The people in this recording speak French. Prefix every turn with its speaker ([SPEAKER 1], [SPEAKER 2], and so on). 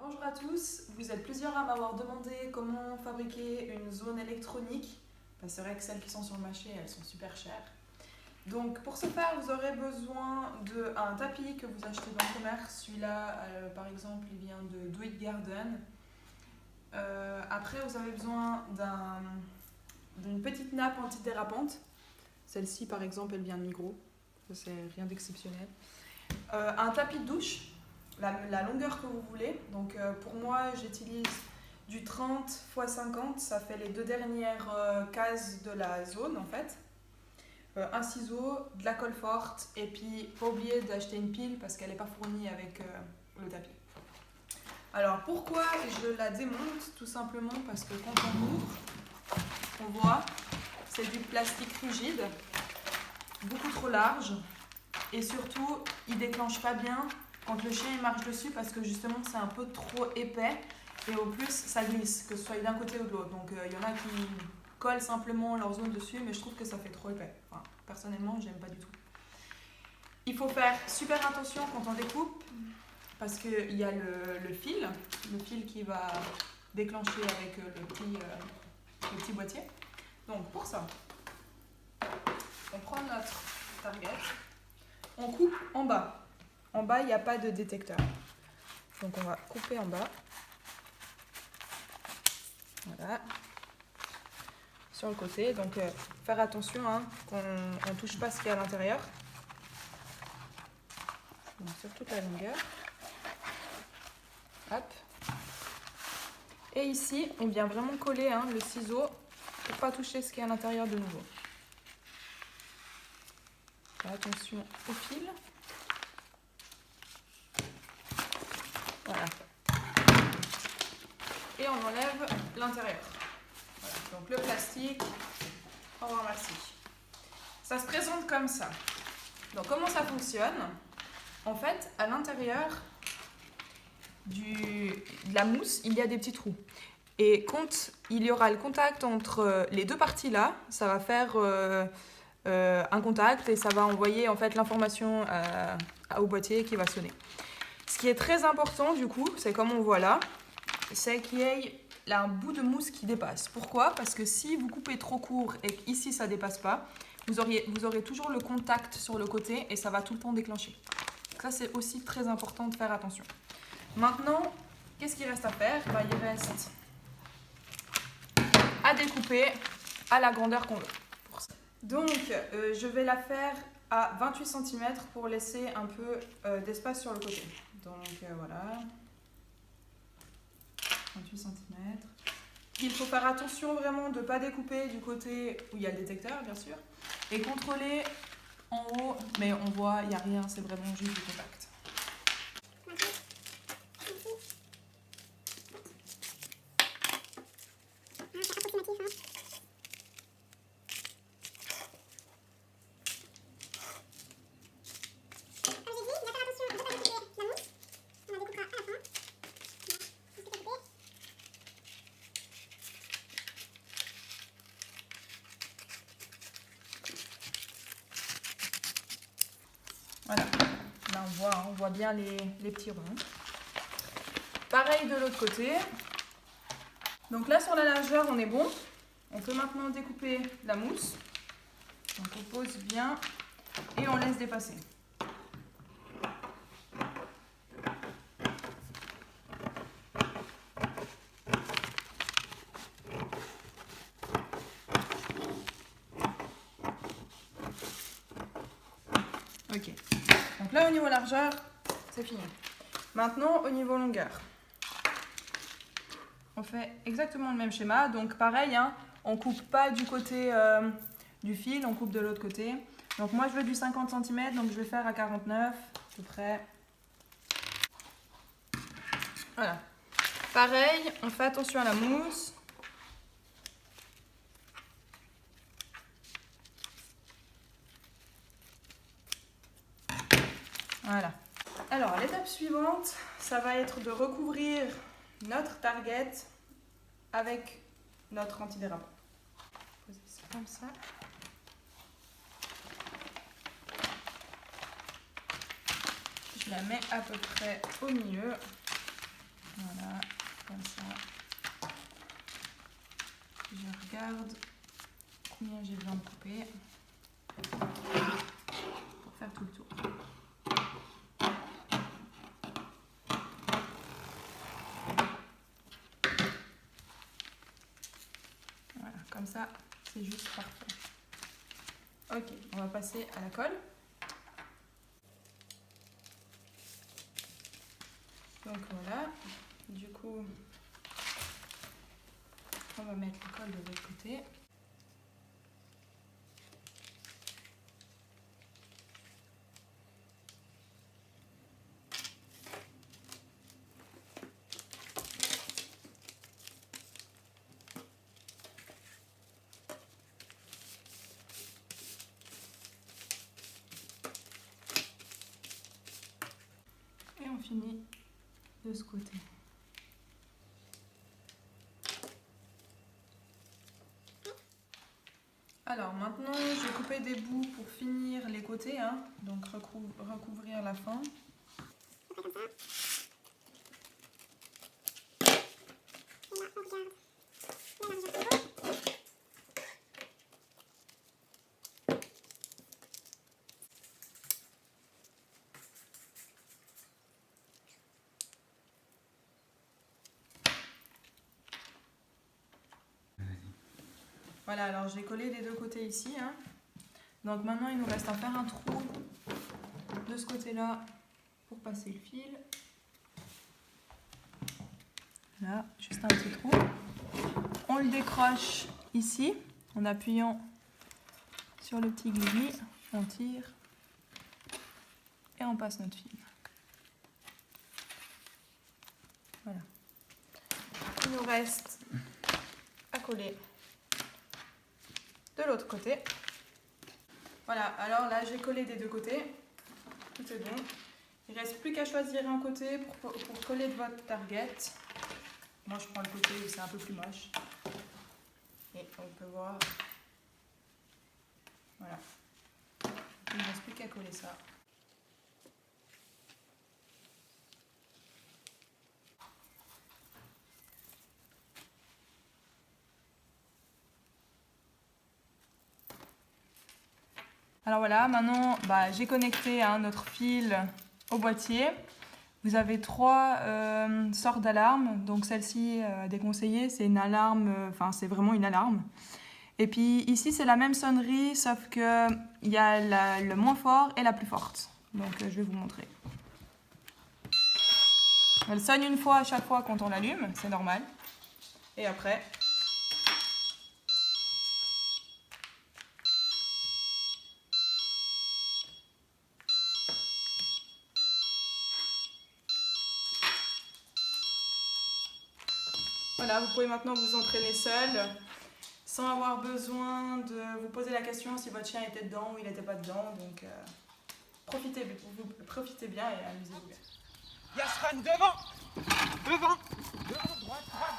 [SPEAKER 1] Bonjour à tous, vous êtes plusieurs à m'avoir demandé comment fabriquer une zone électronique. C'est vrai que celles qui sont sur le marché, elles sont super chères. Donc pour ce faire, vous aurez besoin d'un tapis que vous achetez dans le commerce. Celui-là, par exemple, il vient de Do It Garden. Après, vous avez besoin d'une petite nappe antidérapante. Celle-ci, par exemple, elle vient de Migros. Ça, c'est rien d'exceptionnel. Un tapis de douche. La longueur que vous voulez. Donc pour moi, j'utilise du 30 x 50, ça fait les deux dernières cases de la zone en fait. Un ciseau, de la colle forte et puis pas oublier d'acheter une pile parce qu'elle n'est pas fournie avec le tapis. Alors pourquoi je la démonte? Tout simplement parce que quand on ouvre, on voit c'est du plastique rigide, beaucoup trop large et surtout il déclenche pas bien quand le chien il marche dessus parce que justement c'est un peu trop épais et au plus ça glisse, que ce soit d'un côté ou de l'autre. Donc il y en a qui collent simplement leur zone dessus, mais je trouve que ça fait trop épais. Enfin, personnellement, j'aime pas du tout. Il faut faire super attention quand on découpe parce qu'il y a le fil qui va déclencher avec le petit boîtier. Donc pour ça, on prend notre target, on coupe en bas. En bas, il n'y a pas de détecteur. Donc on va couper en bas. Voilà. Sur le côté. Donc faire attention qu'on ne touche pas ce qu'il y a à l'intérieur. Sur toute la longueur. Hop. Et ici, on vient vraiment coller le ciseau pour ne pas toucher ce qu'il y a à l'intérieur de nouveau. Attention au fil. Voilà. Et on enlève l'intérieur. Voilà. Donc le plastique, au revoir, merci. Ça se présente comme ça. Donc comment ça fonctionne? En fait, à l'intérieur de la mousse, il y a des petits trous. Et quand il y aura le contact entre les deux parties là, ça va faire un contact et ça va envoyer en fait l'information au boîtier qui va sonner. Ce qui est très important du coup, c'est comme on voit là, c'est qu'il y ait un bout de mousse qui dépasse. Pourquoi? Parce que si vous coupez trop court et qu'ici ça ne dépasse pas, vous aurez toujours le contact sur le côté et ça va tout le temps déclencher. Donc ça c'est aussi très important de faire attention. Maintenant, qu'est-ce qu'il reste à faire? Il reste à découper à la grandeur qu'on veut. Donc je vais la faire à 28 cm pour laisser un peu d'espace sur le côté. Donc voilà. 28 cm. Il faut faire attention vraiment de ne pas découper du côté où il y a le détecteur, bien sûr. Et contrôler en haut, mais on voit, il n'y a rien, c'est vraiment juste du contact. Voilà, là on voit bien les petits ronds. Pareil de l'autre côté. Donc là sur la largeur on est bon. On peut maintenant découper la mousse. Donc on pose bien et on laisse dépasser. Ok. Donc là au niveau largeur, c'est fini. Maintenant au niveau longueur. On fait exactement le même schéma. Donc pareil, on coupe pas du côté du fil, on coupe de l'autre côté. Donc moi je veux du 50 cm, donc je vais faire à 49 à peu près. Voilà. Pareil, on fait attention à la mousse. Voilà. Alors l'étape suivante, ça va être de recouvrir notre target avec notre antidérapant. Poser ça comme ça. Je la mets à peu près au milieu. Voilà, comme ça. Je regarde combien j'ai besoin de couper pour faire tout le tour. Voilà, comme ça, c'est juste parfait. Ok, on va passer à la colle. Donc voilà, du coup, on va mettre la colle de l'autre côté. Et on finit de ce côté. Alors maintenant, je vais couper des bouts pour finir les côtés, hein, donc recouvrir la fin. Voilà, alors j'ai collé les deux côtés ici, hein. Donc maintenant il nous reste à faire un trou de ce côté-là pour passer le fil. Là, juste un petit trou. On le décroche ici en appuyant sur le petit glis, on tire et on passe notre fil. Voilà. Il nous reste à coller de l'autre côté. Voilà, alors là j'ai collé des deux côtés, tout est bon. Il ne reste plus qu'à choisir un côté pour coller de votre target. Moi je prends le côté où c'est un peu plus moche. Et on peut voir. Voilà. Il ne reste plus qu'à coller ça. Alors voilà, maintenant j'ai connecté notre fil au boîtier. Vous avez trois sortes d'alarmes. Donc celle-ci déconseillée, c'est une alarme, c'est vraiment une alarme. Et puis ici c'est la même sonnerie, sauf que il y a le moins fort et la plus forte. Donc je vais vous montrer. Elle sonne une fois à chaque fois quand on l'allume, c'est normal. Et après. Voilà, vous pouvez maintenant vous entraîner seul, sans avoir besoin de vous poser la question si votre chien était dedans ou il n'était pas dedans. Donc profitez bien et amusez-vous bien.
[SPEAKER 2] Yasran devant, droite.